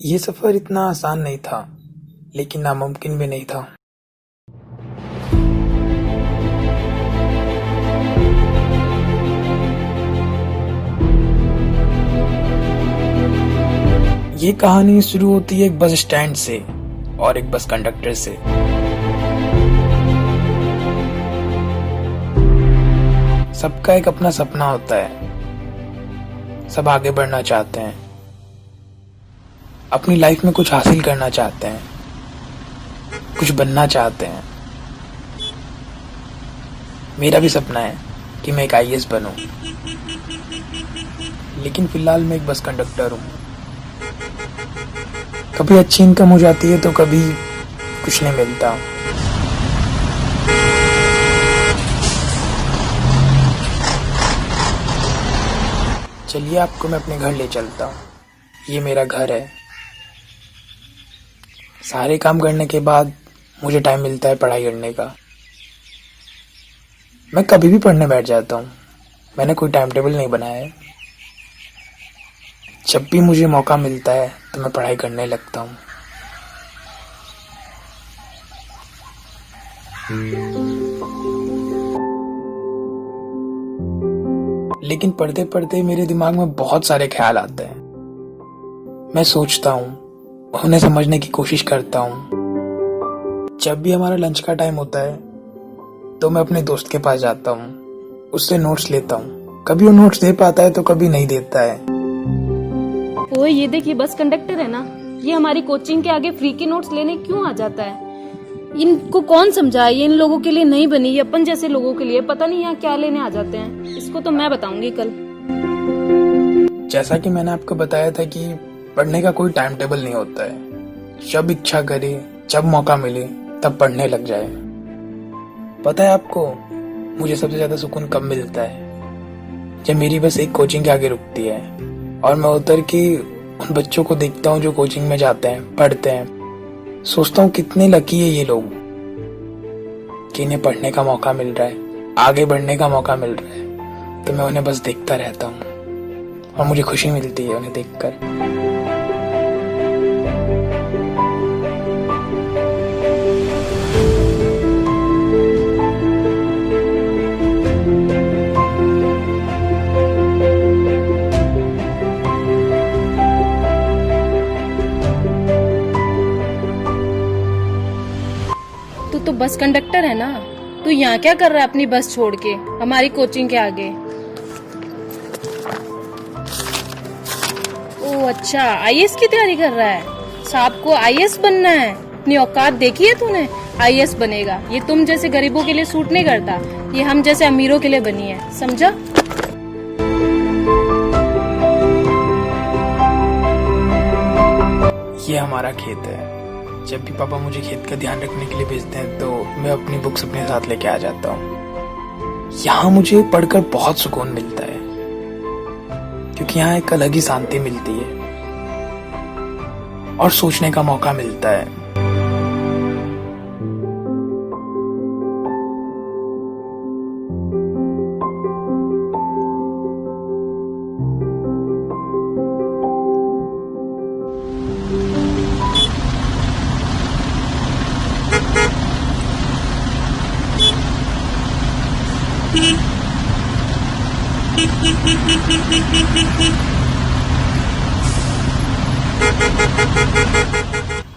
ये सफ़र इतना आसान नहीं था, लेकिन नामुमकिन भी नहीं था। ये कहानी शुरू होती है एक बस स्टैंड से और एक बस कंडक्टर से। सबका एक अपना सपना होता है। सब आगे बढ़ना चाहते हैं, अपनी लाइफ में कुछ हासिल करना चाहते हैं, कुछ बनना चाहते हैं। मेरा भी सपना है कि मैं एक आईएएस बनूं, लेकिन फिलहाल मैं एक बस कंडक्टर हूँ। कभी अच्छी इनकम हो जाती है तो कभी कुछ नहीं मिलता। चलिए आपको मैं अपने घर ले चलता हूँ। ये मेरा घर है। सारे काम करने के बाद मुझे टाइम मिलता है पढ़ाई करने का। मैं कभी भी पढ़ने बैठ जाता हूँ। मैंने कोई टाइम टेबल नहीं बनाया है। जब भी मुझे मौका मिलता है तो मैं पढ़ाई करने लगता हूँ। लेकिन पढ़ते पढ़ते मेरे दिमाग में बहुत सारे ख्याल आते हैं। मैं सोचता हूँ, उन्हें समझने की कोशिश करता हूँ। जब भी हमारा लंच का टाइम होता है तो मैं अपने दोस्त के पास जाता हूँ, उससे नोट्स लेता हूँ। कभी वो नोट्स दे पाता है तो कभी नहीं देता है। ओए ये देखिए, बस कंडक्टर है ना, ये हमारी कोचिंग के आगे फ्री के नोट्स लेने क्यों आ जाता है? इनको कौन समझाए? ये इन लोगों के लिए नहीं बनी, ये अपन जैसे लोगों के लिए। पता नहीं यहाँ क्या लेने आ जाते हैं। इसको तो मैं बताऊंगी कल। जैसा कि मैंने आपको बताया था कि पढ़ने का कोई टाइम टेबल नहीं होता है। जब इच्छा करे, जब मौका मिले तब पढ़ने लग जाए। पता है आपको मुझे सबसे ज्यादा सुकून कब मिलता है? जब मेरी बस एक कोचिंग के आगे रुकती है और मैं उतर के उन बच्चों को देखता हूँ जो कोचिंग में जाते हैं, पढ़ते हैं। सोचता हूँ कितने लकी है ये लोग कि इन्हें पढ़ने का मौका मिल रहा है, आगे बढ़ने का मौका मिल रहा है। तो मैं उन्हें बस देखता रहता हूँ और मुझे खुशी मिलती है उन्हें देखकर। तू तो बस कंडक्टर है ना, तू यहाँ क्या कर रहा है अपनी बस छोड़ के हमारी कोचिंग के आगे? ओह अच्छा, आईएएस की तैयारी कर रहा है। साहब को आईएएस बनना है। अपनी औकात देखी है तूने? आईएएस बनेगा। ये तुम जैसे गरीबों के लिए सूट नहीं करता, ये हम जैसे अमीरों के लिए बनी है, समझा? ये हमारा खेत है। जब भी पापा मुझे खेत का ध्यान रखने के लिए भेजते हैं तो मैं अपनी बुक्स अपने साथ लेके आ जाता हूँ। यहाँ मुझे पढ़कर बहुत सुकून मिलता है, क्योंकि यहाँ एक अलग ही शांति मिलती है और सोचने का मौका मिलता है।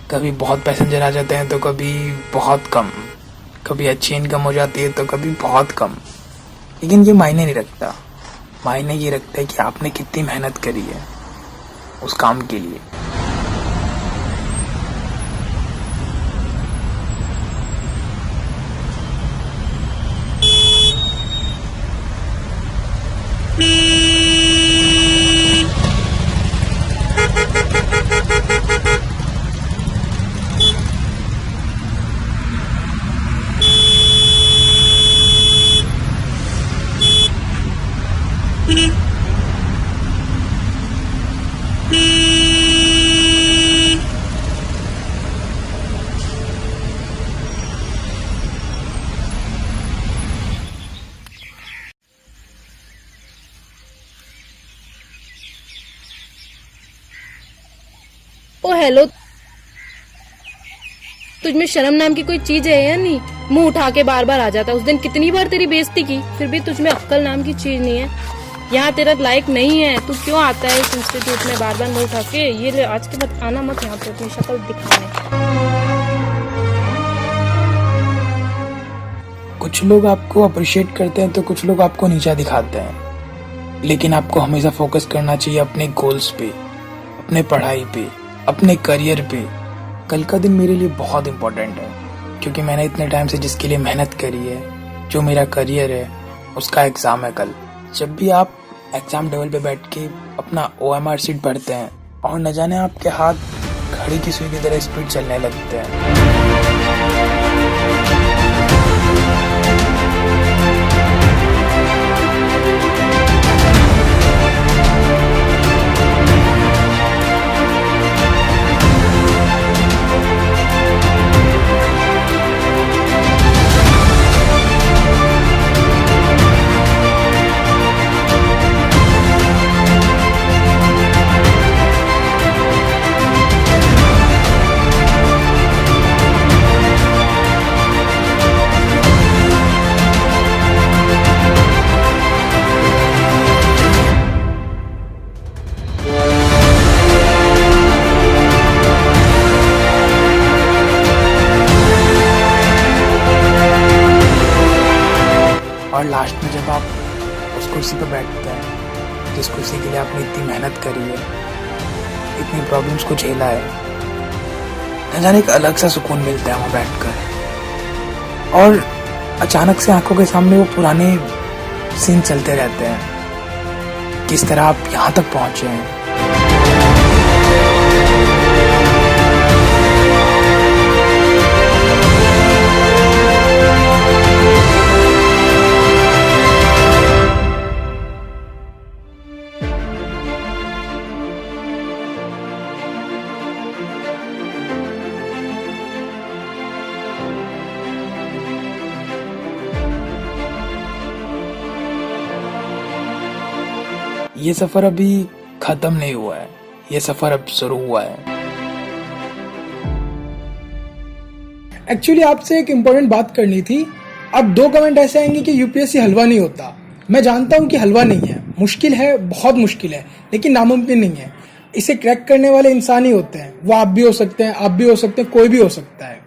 कभी बहुत पैसेंजर आ जाते हैं तो कभी बहुत कम। कभी अच्छी इनकम हो जाती है तो कभी बहुत कम। लेकिन ये मायने नहीं रखता। मायने ये रखता है कि आपने कितनी मेहनत करी है उस काम के लिए। ओ हेलो, तुझमें शर्म नाम की कोई चीज है या नहीं? मुंह उठा के बार बार आ जाता है। उस दिन कितनी बार तेरी बेइज्जती की, फिर भी तुझमें अक्कल नाम की चीज नहीं है। यहाँ तेरा लायक नहीं है, तू क्यों आता है इस इंस्टीट्यूट में बार बार मुंह उठा के? ये ले, आज के बाद आना मत यहाँ पे अपनी शक्ल दिखाने। कुछ लोग आपको अप्रिशिएट करते हैं तो कुछ लोग आपको नीचा दिखाते हैं, लेकिन आपको हमेशा फोकस करना चाहिए अपने गोल्स पे, अपने पढ़ाई पे, अपने करियर पे। कल का दिन मेरे लिए बहुत इम्पोर्टेंट है, क्योंकि मैंने इतने टाइम से जिसके लिए मेहनत करी है, जो मेरा करियर है, उसका एग्ज़ाम है कल। जब भी आप एग्ज़ाम टेबल पे बैठ के अपना OMR शीट पढ़ते हैं और न जाने आपके हाथ घड़ी की सुई की तरह स्पीड चलने लगते हैं, और लास्ट में जब आप उस कुर्सी पर बैठते हैं जिस कुर्सी के लिए आपने इतनी मेहनत करी है, इतनी प्रॉब्लम्स को झेला है, न जाने एक अलग सा सुकून मिलता है वहाँ बैठकर। और अचानक से आंखों के सामने वो पुराने सीन चलते रहते हैं, किस तरह आप यहाँ तक पहुँचे हैं। ये सफर अभी खत्म नहीं हुआ है, ये सफर अब शुरू हुआ है। एक्चुअली आपसे एक इम्पोर्टेंट बात करनी थी। अब 2 कमेंट ऐसे आएंगे कि यूपीएससी हलवा नहीं होता। मैं जानता हूं कि हलवा नहीं है, मुश्किल है, बहुत मुश्किल है, लेकिन नामुमकिन नहीं है। इसे क्रैक करने वाले इंसान ही होते हैं। वो आप भी हो सकते हैं, आप भी हो सकते हैं, कोई भी हो सकता है।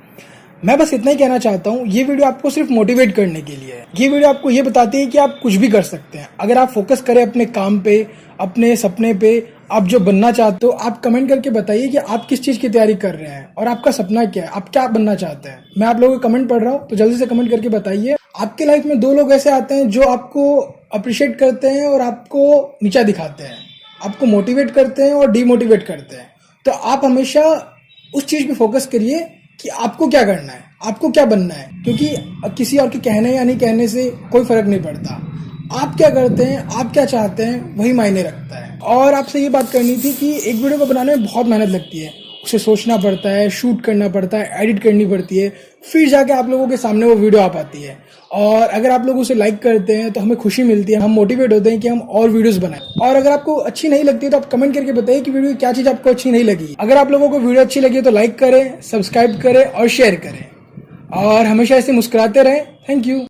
मैं बस इतना ही कहना चाहता हूँ, ये वीडियो आपको सिर्फ मोटिवेट करने के लिए है। ये वीडियो आपको ये बताती है कि आप कुछ भी कर सकते हैं अगर आप फोकस करें अपने काम पे, अपने सपने पे। आप जो बनना चाहते हो, आप कमेंट करके बताइए कि आप किस चीज की तैयारी कर रहे हैं और आपका सपना क्या है, आप क्या बनना चाहते हैं। मैं आप लोगों के कमेंट पढ़ रहा हूँ, तो जल्दी से कमेंट करके बताइए। आपके लाइफ में 2 लोग ऐसे आते हैं जो आपको अप्रिशिएट करते हैं और आपको नीचा दिखाते हैं, आपको मोटिवेट करते हैं और डीमोटिवेट करते हैं। तो आप हमेशा उस चीज पे फोकस करिए कि आपको क्या करना है, आपको क्या बनना है, क्योंकि किसी और के कहने या नहीं कहने से कोई फर्क नहीं पड़ता। आप क्या करते हैं, आप क्या चाहते हैं, वही मायने रखता है। और आपसे ये बात करनी थी कि एक वीडियो को बनाने में बहुत मेहनत लगती है, उसे सोचना पड़ता है, शूट करना पड़ता है, एडिट करनी पड़ती है, फिर जाके आप लोगों के सामने वो वीडियो आ पाती है। और अगर आप लोग उसे लाइक करते हैं तो हमें खुशी मिलती है, हम मोटिवेट होते हैं कि हम और वीडियोस बनाएं। और अगर आपको अच्छी नहीं लगती तो आप कमेंट करके बताइए कि वीडियो क्या चीज़ आपको अच्छी नहीं लगी। अगर आप लोगों को वीडियो अच्छी लगी तो लाइक करें, सब्सक्राइब करें और शेयर करें, और हमेशा ऐसे मुस्कुराते रहें। Thank you.